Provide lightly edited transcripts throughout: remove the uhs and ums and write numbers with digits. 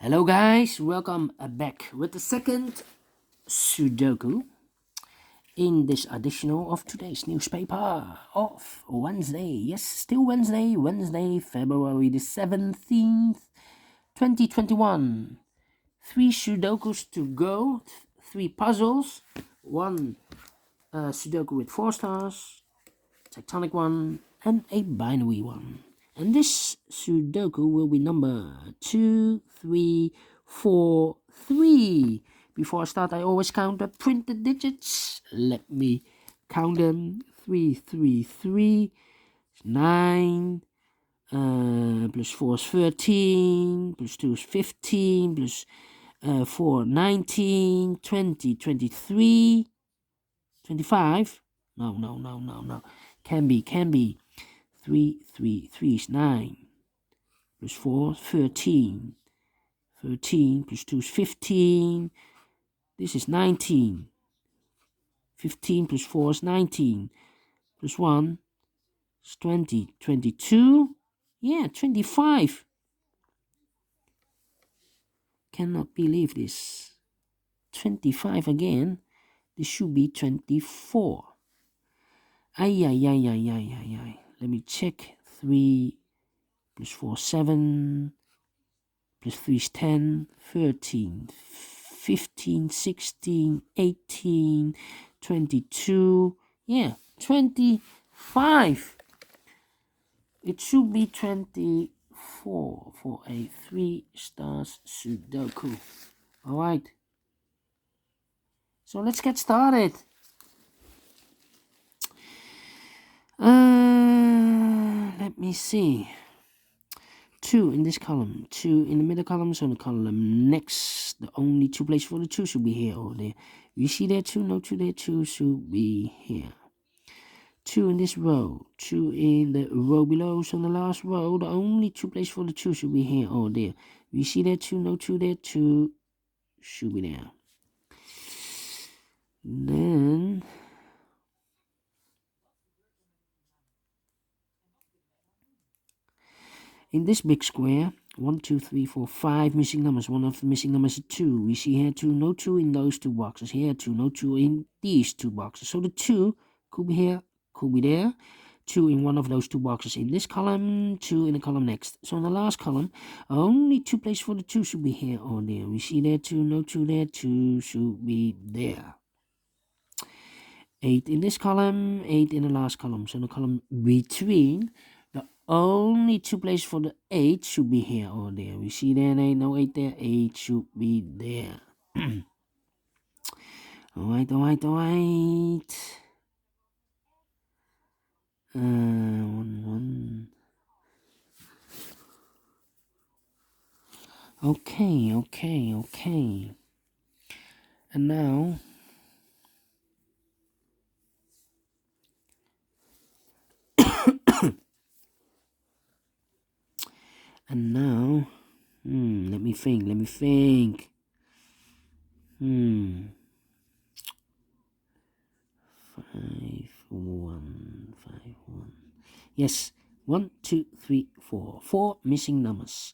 Hello guys, welcome back with the second Sudoku in this edition of today's newspaper of Wednesday. Yes, still Wednesday, February the 17th, 2021. 3 Sudokus to go, 3 puzzles, 1 Sudoku with 4 stars, tectonic one, and a binary one. And this Sudoku will be number 2, 3, 4, 3. Before I start, I always count the printed digits. Let me count them. 3, 3, 3, 9, plus 4 is 13, plus 2 is 15, plus 4, 19, 20, 23, 25. No. Can be. 3, 3, 3 is 9, plus 4, 13, 13, plus 2 is 15, this is 19, 15 plus 4 is 19, plus 1 is 20, 22, yeah, 25, cannot believe this, 25 again, this should be 24, ay, let me check, 3 plus 4 7, plus 3 is 10, 13, 15, 16, 18, 22, yeah, 25. It should be 24 for a 3 stars Sudoku. Alright. So let's get started. Let me see. 2 in this column, 2 in the middle column, so the column next, the only 2 places for the 2 should be here or there. You see there 2, no 2 there, 2 should be here. 2 in this row, 2 in the row below, so in the last row, the only 2 places for the 2 should be here or there. You see there 2, no 2 there, 2 should be there. Then in this big square, 1, 2, 3, 4, 5 missing numbers. One of the missing numbers is 2. We see here 2, no 2 in those 2 boxes. Here 2, no 2 in these 2 boxes. So the 2 could be here, could be there. 2 in one of those 2 boxes in this column, 2 in the column next. So in the last column, only 2 places for the 2 should be here or there. We see there 2, no 2 there, 2 should be there. 8 in this column, 8 in the last column. So in the column between, the only 2 places for the 8 should be here or there. We see there 8, no 8 there, 8 should be there. Alright. 1. Okay. And now let me think. 5, 1, 5, 1. Yes, 1, 2, 3, 4. 4 missing numbers.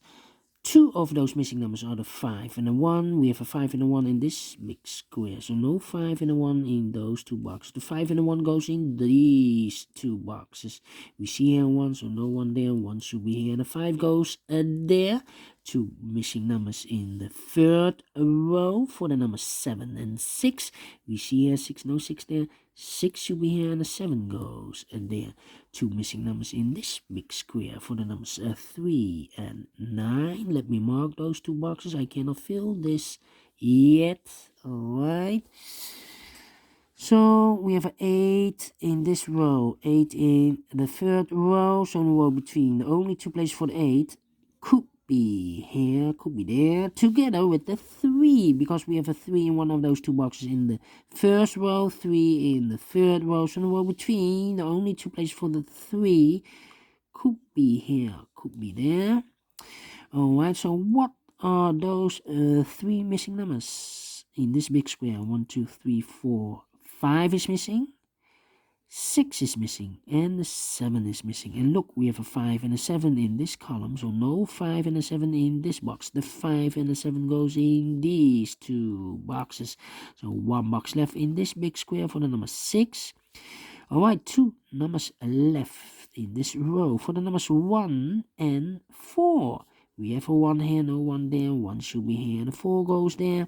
2 of those missing numbers are the 5 and the 1. We have a 5 and a 1 in this big square. So no 5 and a 1 in those 2 boxes. The 5 and the 1 goes in these 2 boxes. We see here 1, so no 1 there. 1 should be here. The 5 goes there. 2 missing numbers in the 3rd row for the numbers 7 and 6. We see here 6, no 6 there. 6 should be here and the 7 goes there. 2 missing numbers in this big square for the numbers 3 and 9. Let me mark those 2 boxes. I cannot fill this yet. Alright. So we have an 8 in this row, 8 in the 3rd row. So in the row between, the only 2 places for the 8 could be here, could be there, together with the 3, because we have a 3 in one of those 2 boxes in the 1st row, 3 in the 3rd row. So in the row between, the only 2 places for the 3 could be here, could be there. Alright, so what are those 3 missing numbers in this big square? 1, 2, 3, 4, 5 is missing. 6 is missing and the 7 is missing. And look, we have a 5 and a 7 in this column, so no 5 and a 7 in this box. The 5 and the 7 goes in these two boxes. So one box left in this big square for the number 6. Alright, two numbers left in this row for the numbers 1 and 4. We have a 1 here, no 1 there, 1 should be here, and a 4 goes there.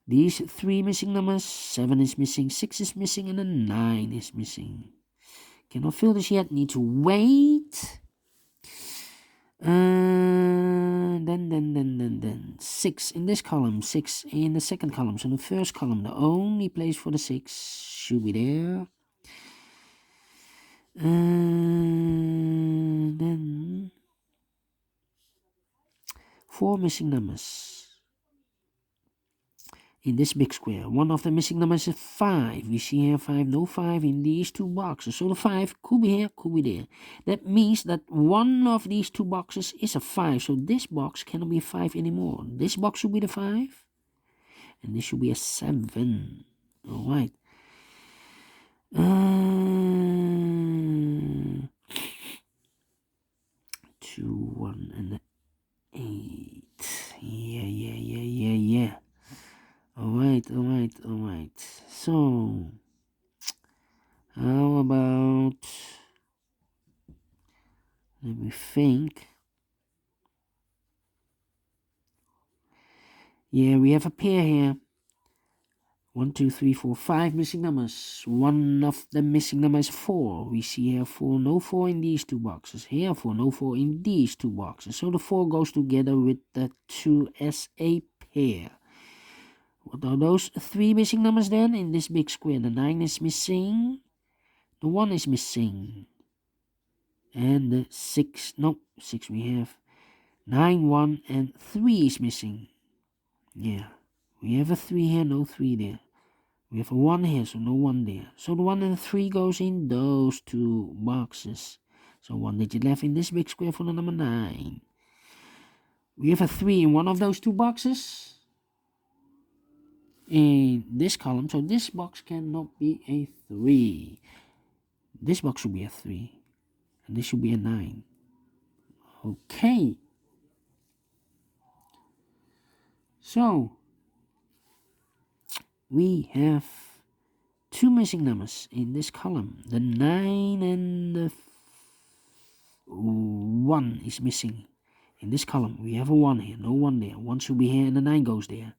These 3 missing numbers, 7 is missing, 6 is missing, and a 9 is missing. Cannot fill this yet, need to wait. Then 6 in this column, 6 in the second column. So the first column, the only place for the 6 should be there. Then 4 missing numbers in this big square. One of the missing numbers is 5. We see here 5, no 5 in these two boxes. So the 5 could be here, could be there. That means that one of these two boxes is a 5. So this box cannot be a 5 anymore. This box should be the 5. And this should be a 7. Alright. 2, 1, and 8. Yeah. Alright. So, how about, let me think. Yeah, we have a pair here. 1, 2, 3, 4, 5 missing numbers. One of the missing numbers is 4. We see here 4, no 4 in these two boxes. Here 4, no 4 in these two boxes. So the 4 goes together with the 2 as a pair. What are those 3 missing numbers then in this big square? The 9 is missing. The 1 is missing. And the 6, no, 6 we have. 9, 1, and 3 is missing. Yeah, we have a 3 here, no 3 there. We have a 1 here, so no 1 there. So the 1 and the 3 goes in those two boxes. So 1 digit left in this big square for the number 9. We have a 3 in one of those two boxes. In this column, so this box cannot be a 3. This box should be a 3. And this should be a 9. Okay. So, we have 2 missing numbers in this column. The 9 and the 1 is missing. In this column, we have a 1 here, no 1 there. 1 should be here and the 9 goes there.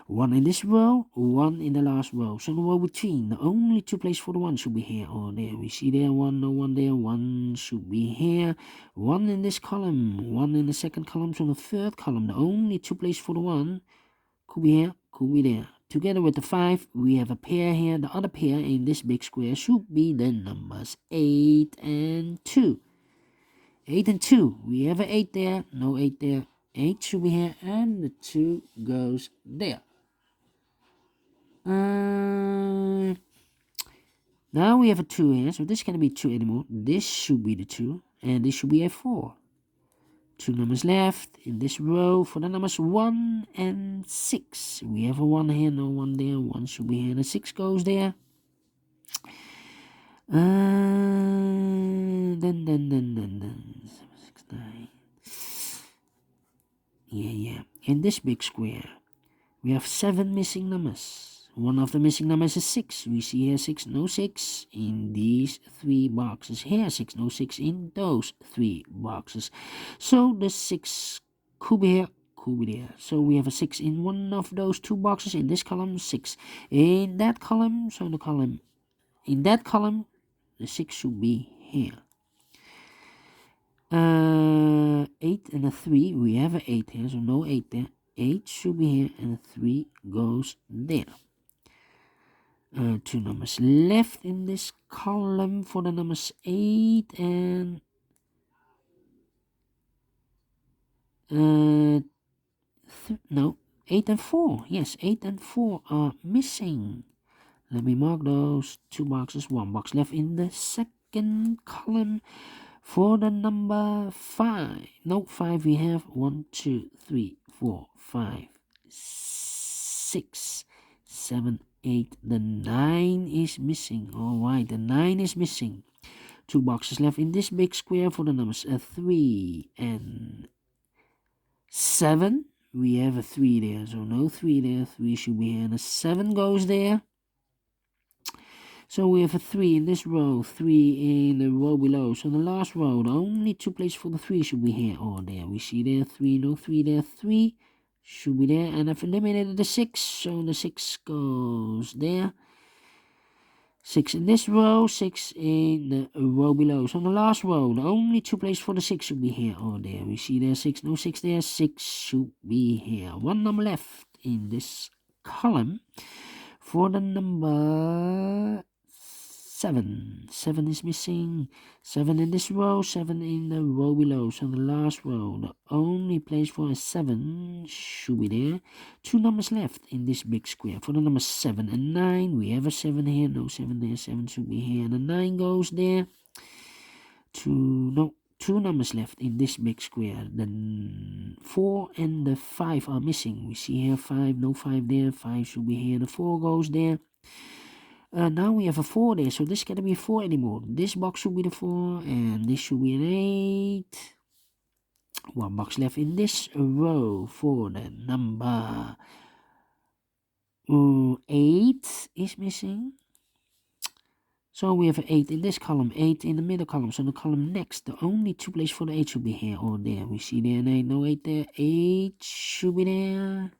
1 in this row, 1 in the last row. So the row between, the only 2 places for the 1 should be here or there. We see there 1, no 1 there, 1 should be here. 1 in this column, 1 in the second column. So the third column, the only 2 places for the 1 could be here, could be there. Together with the 5, we have a pair here. The other pair in this big square should be the numbers 8 and 2. 8 and 2. We have an 8 there, no 8 there. 8 should be here, and the 2 goes there. Now we have a 2 here, so this can't be 2 anymore. This should be the 2, and this should be a 4. 2 numbers left in this row for the numbers 1 and 6. We have a 1 here, no 1 there. 1 should be here, and a 6 goes there. Then 7, 6, 9. Yeah. In this big square, we have 7 missing numbers. One of the missing numbers is 6. We see here 6, no 6 in these 3 boxes. Here 6, no 6 in those 3 boxes. So the 6 could be here, could be there. So we have a 6 in one of those 2 boxes. In this column, 6 in that column. So the column, in that column, the 6 should be here. 8 and a 3. We have an 8 here, so no 8 there. 8 should be here, and a 3 goes there. 2 numbers left in this column for the numbers 8 and 8 and 4. Yes, 8 and 4 are missing. Let me mark those 2 boxes. 1 box left in the second column for the number 5. No, 5 we have 1, 2, 3, 4, 5, 6, 7, 8. The 9 is missing. Alright, the 9 is missing. 2 boxes left in this big square for the numbers 3 and 7. We have a 3 there, so no 3 there. 3 should be here, and a 7 goes there. So we have a 3 in this row, 3 in the row below. So the last row, the only 2 places for the 3 should be here or there. We see there 3, no 3 there, 3 should be there. And I've eliminated the 6, so the 6 goes there. 6 in this row, 6 in the row below. So the last row, the only 2 places for the 6 should be here or there. We see there 6, no 6 there, 6 should be here. One number left in this column for the number 7. 7 is missing. 7 in this row, 7 in the row below. So the last row, the only place for a 7 should be there. 2 numbers left in this big square. For the numbers 7 and 9, we have a 7 here, no 7 there, 7 should be here. And the 9 goes there. 2 numbers left in this big square. The 4 and the 5 are missing. We see here 5, no 5 there, 5 should be here. The 4 goes there. Now we have a 4 there, so this cannot be a 4 anymore. This box should be the 4, and this should be an 8. 1 box left in this row for the number 8 is missing. So we have an 8 in this column, 8 in the middle column. So the column next, the only 2 places for the 8 should be here or there. We see there an 8, no 8 there, 8 should be there.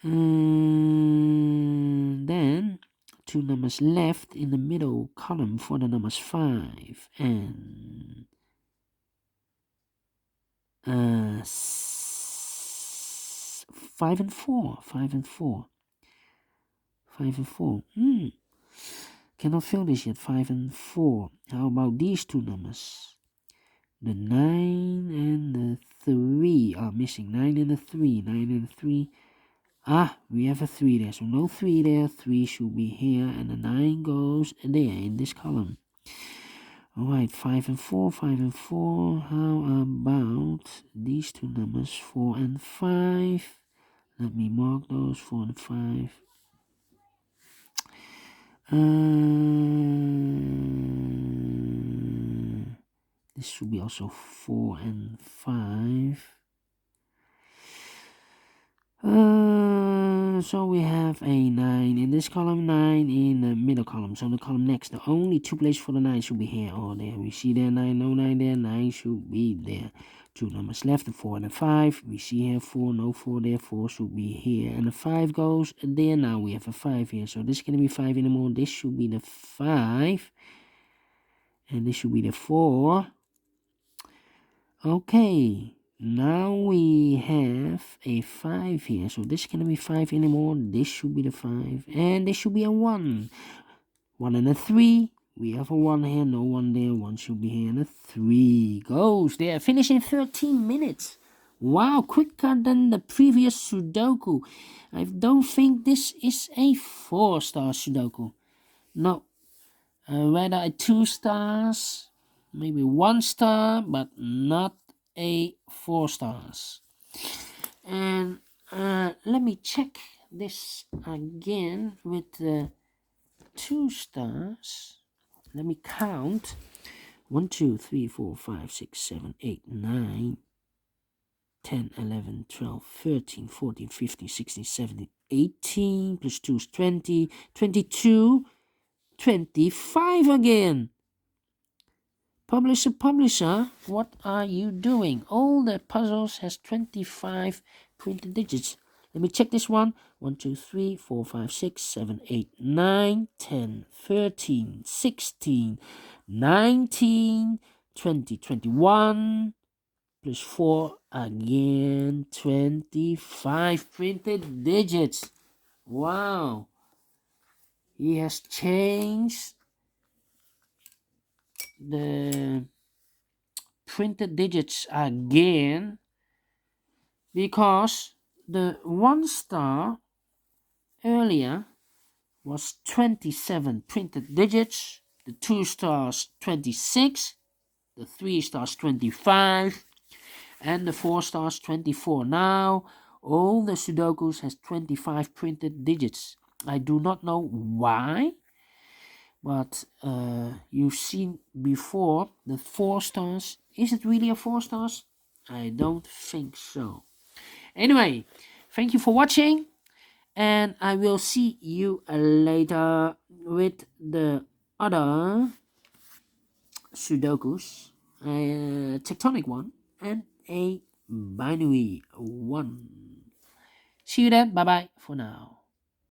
And then 2 numbers left in the middle column for the numbers 5 and 5 and 4. 5 and 4. 5 and 4. Cannot fill this yet. 5 and 4. How about these 2 numbers? The 9 and the 3 are missing. 9 and the 3. 9 and the 3. We have a 3 there, so no 3 there. 3 should be here, and the 9 goes there in this column. Alright, 5 and 4, 5 and 4. How about these 2 numbers, 4 and 5? Let me mark those, 4 and 5. This should be also 4 and 5. So we have a 9 in this column, 9 in the middle column. So the column next, the only 2 places for the 9 should be here or there. We see there 9, no 9 there, 9 should be there. 2 numbers left, the 4 and the 5. We see here 4, no 4 there, 4 should be here. And the 5 goes there. Now we have a 5 here. So this can't be 5 anymore. This should be the 5. And this should be the 4. Okay. Now we have a 5 here, so this cannot be 5 anymore. This should be the 5, and this should be a 1. 1 and a 3. We have a 1 here, no 1 there. 1 should be here, and a 3 goes there. Finish in 13 minutes. Wow, quicker than the previous Sudoku. I don't think this is a 4-star Sudoku. No, rather a 2 stars, maybe 1 star, but not a 4 stars. And let me check this again with the 2 stars. Let me count. 1, 2, 3, 4, 5, 6, 7, 8, 9, 10, 11, 12, 13, 14, 15, 16, 17, 18 plus 2 is 20, 22, 25 again. Publisher, what are you doing? All the puzzles has 25 printed digits. Let me check this one. 1, 2, 3, 4, 5, 6, 7, 8, 9, 10, 13, 16, 19, 20, 21, plus 4 again, 25 printed digits. Wow. He has changed the printed digits again, because the 1 star earlier was 27 printed digits, the 2 stars 26, the 3 stars 25, and the 4 stars 24. Now all the Sudokus has 25 printed digits. I do not know why, but you've seen before the 4 stars. Is it really a 4 stars? I don't think so. Anyway, thank you for watching, and I will see you later with the other Sudokus, a tectonic one and a binary one. See you then. Bye bye for now.